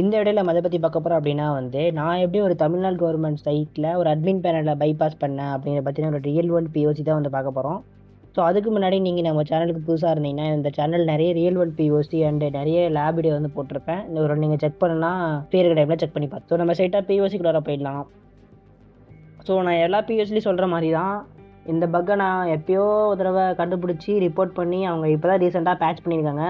இந்த இடையில நம்ம எதை பற்றி பார்க்க போகிறோம் அப்படின்னா வந்து நான் எப்படி ஒரு தமிழ்நாடு கவர்மெண்ட் சைட்டில் ஒரு அட்மின் பேனலை பைபாஸ் பண்ணேன் அப்படிங்கிற பற்றின ஒரு ரியல் வேர்ல்டு பிஓசி தான் வந்து பார்க்க போகிறோம். ஸோ அதுக்கு முன்னாடி நீங்கள் நம்ம சேனலுக்கு புதுசாக இருந்தீங்கன்னா இந்த சேனல் நிறைய ரியல் வேர்ல்டு பிஓசி அண்ட் நிறைய லேப் வீடியோ வந்து போட்டிருப்பேன். இந்த ஒரு நீங்கள் செக் பண்ணலாம் பேர் டைமில் செக் பண்ணி பார்த்து. ஸோ நம்ம சைட்டாக பிஓசிக்கு வர போயிடலாம். ஸோ நான் எல்லா பிஓசிலையும் சொல்கிற மாதிரி தான் இந்த பக்கை நான் எப்போயோ ஒரு தடவை கண்டுபிடிச்சி ரிப்போர்ட் பண்ணி அவங்க இப்போ தான் ரீசெண்டாக பேட்ச் பண்ணியிருக்காங்க.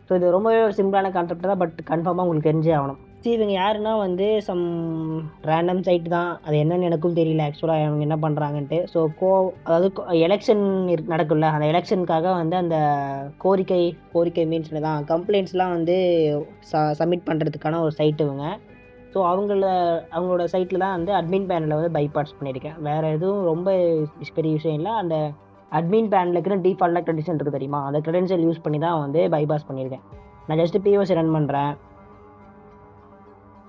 ஸோ இது ரொம்பவே ஒரு சிம்பிளான கான்செப்ட் தான், பட் கன்ஃபார்மாக உங்களுக்கு தெரிஞ்சே ஆகணும். சரி, இவங்க யாருன்னா வந்து சம் ரேண்டம் சைட் தான், அது என்னன்னு எனக்கும் தெரியல ஆக்சுவலாக அவங்க என்ன பண்ணுறாங்கன்ட்டு. ஸோ அதாவது எலெக்ஷன் நடக்கும்ல, அந்த எலெக்ஷனுக்காக வந்து அந்த கோரிக்கை மீன்ஸ் தான் கம்ப்ளைண்ட்ஸ்லாம் வந்து சப்மிட் பண்ணுறதுக்கான ஒரு சைட் இவங்க. ஸோ அவங்களோட சைட்டில் தான் வந்து அட்மின் பேனலை வந்து பைபாஸ் பண்ணியிருக்கேன். வேறு எதுவும் ரொம்ப பெரிய விஷயம் இல்லை. அந்த அட்மின் பேனலுக்குன்னு டிஃபால்ட்டாக க்ரெடென்ஷியல் இருக்குது தெரியுமா, அந்த க்ரெடென்ஷியல் யூஸ் பண்ணி தான் வந்து பைபாஸ் பண்ணியிருக்கேன். நான் ஜஸ்ட்டு பிஓசி ரன் பண்ணுறேன்.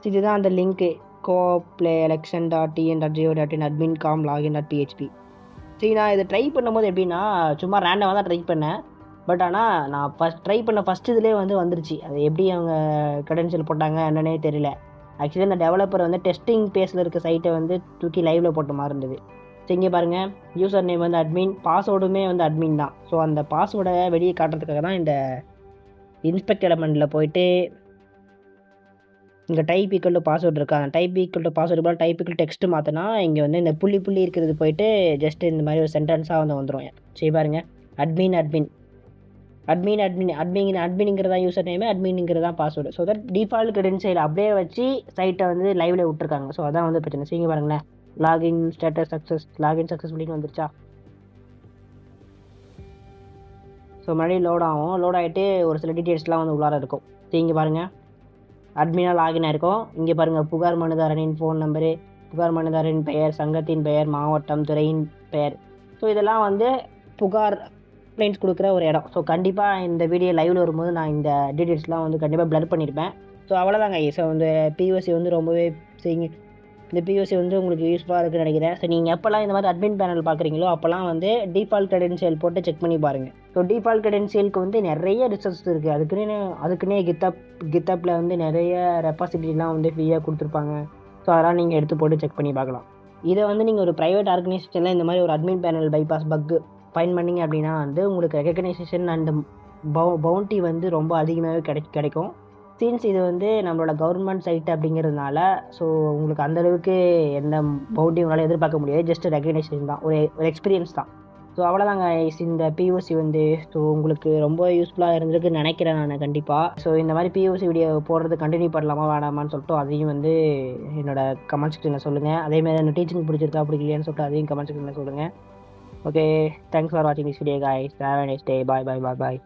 இதுதான் அந்த லிங்க்கு coplay.election.tn.go.in admin.com.login.php. சரி, நான் இதை ட்ரை பண்ணும்போது எப்படின்னா சும்மா ரேண்டமாக தான் ட்ரை பண்ணேன். பட் ஆனால் நான் ட்ரை பண்ண ஃபஸ்ட் இதுலேயே வந்து வந்துருச்சு. அது எப்படி அவங்க க்ரெடென்ஷியல் போட்டாங்க என்னன்னே தெரியல. ஆக்சுவலி அந்த டெவலப்பர் வந்து டெஸ்டிங் பேஸில் இருக்க சைட்டை வந்து தூக்கி லைவில் போட்ட மாதிரி இருந்தது. ஸோ இங்கே பாருங்கள், யூசர் நேம் வந்து அட்மின், பாஸ்வேர்டுமே வந்து அட்மின் தான். ஸோ அந்த பாஸ்வேர்டை வெளியே காட்டுறதுக்காக தான் இந்த இன்ஸ்பெக்ட் எலமெண்ட்டில் போயிட்டு இங்கே டைப் ஈக்குவல் டு பாஸ்வேர்டு இருக்கா, அந்த டைப் ஈக்குவல் டு பாஸ்வேர்டு போல் டைப் ஈக்குவல் டெக்ஸ்ட்டு மாற்றினா இங்கே வந்து இந்த புள்ளி இருக்கிறது போயிட்டு ஜஸ்ட் இந்த மாதிரி ஒரு சென்டென்ஸாக வந்து வந்துடும். சரி பாருங்கள், அட்மின்ங்கிறதா யூசர் நேமு, அட்மின்ங்கிறதா password. So that default credential அப்படியே வச்சு சைட்டை வந்து லைவில் விட்டுருக்காங்க. ஸோ அதான் வந்து பிரச்சனை. சரிங்க பாருங்களேன், லாகின் ஸ்டேட்டஸ் சக்ஸஸ்ஃபுல்லின்னு வந்துருச்சா. ஸோ மறுபடியும் லோட் ஆகிட்டு ஒரு சில டீட்டெயில்ஸ்லாம் வந்து உள்ளார இருக்கும். இங்கே பாருங்கள், அட்மினாக லாகின் ஆகிருக்கும். இங்கே பாருங்கள், புகார் மனுதாரனின் ஃபோன் நம்பரு, புகார் மனுதாரனின் பெயர், சங்கத்தின் பெயர், மாவட்டம், துறையின் பெயர். ஸோ இதெல்லாம் வந்து புகார் கம்ப்ளைண்ட்ஸ் கொடுக்குற ஒரு இடம். ஸோ கண்டிப்பாக இந்த வீடியோ லைவில் வரும்போது நான் இந்த டீட்டெயில்ஸ்லாம் வந்து கண்டிப்பாக ப்ளர் பண்ணியிருப்பேன். ஸோ அவ்வளோதாங்க. ஸோ இந்த பிஓசி வந்து ரொம்பவே செய்யுங்க. இந்த பிஓசி வந்து உங்களுக்கு யூஸ்ஃபுல்லாக இருக்குன்னு நினைக்கிறேன். ஸோ நீங்கள் எப்போல்லாம் இந்த மாதிரி அட்மின் பேனல் பார்க்குறீங்களோ அப்போல்லாம் வந்து டிஃபால்ட் க்ரெடென்ஷியல் போட்டு செக் பண்ணி பாருங்கள். ஸோ டிஃபால்ட் க்ரெடென்ஷியலுக்கு வந்து நிறைய ரிசோர்ஸ் இருக்குது. அதுக்குன்னே கித்தப்பில் வந்து நிறைய ரெப்பாசிட்டிலாம் வந்து ஃப்ரீயாக கொடுத்துருப்பாங்க. ஸோ அதெல்லாம் நீங்கள் எடுத்து போட்டு செக் பண்ணி பார்க்கலாம். இதை வந்து நீங்கள் ஒரு ப்ரைவேட் ஆர்கனைசேஷனில் இந்த மாதிரி ஒரு அட்மின் பேனல் பைபாஸ் பக்கு ஃபைன் பண்ணிங்க அப்படின்னா வந்து உங்களுக்கு ரெகக்னைசேஷன் அண்ட் பவுண்டி வந்து ரொம்ப அதிகமாகவே கிடைக்கும். சின்ஸ் இது வந்து நம்மளோட கவர்மெண்ட் சைட் அப்படிங்கிறதுனால ஸோ உங்களுக்கு அந்தளவுக்கு எந்த பவுண்டி உங்களால் எதிர்பார்க்க முடியாது. ஜஸ்ட் ரெகக்னைசேஷன் தான், ஒரு எக்ஸ்பீரியன்ஸ் தான். ஸோ அவ்வளோதாங்க இந்த பிஓசி வந்து. ஸோ உங்களுக்கு ரொம்ப யூஸ்ஃபுல்லாக இருந்திருக்குன்னு நினைக்கிறேன் நான் கண்டிப்பாக. ஸோ இந்த மாதிரி பிஓசி வீடியோ போடுறது கண்டினியூ பண்ணலாமா வேணாமான்னு சொல்லிட்டு அதையும் வந்து என்னோட கமெண்ட் செக்ஷனில் சொல்லுங்கள். அதேமாதிரி அந்த டீச்சிங் பிடிச்சிருக்கா பிடிக்கலையான்னு சொல்லிட்டு அதையும் கமெண்ட் செக்ஷனில் சொல்லுங்கள். ஓகே, தேங்க்ஸ் ஃபார் வாட்சிங் this video guys. Have a nice day. Bye.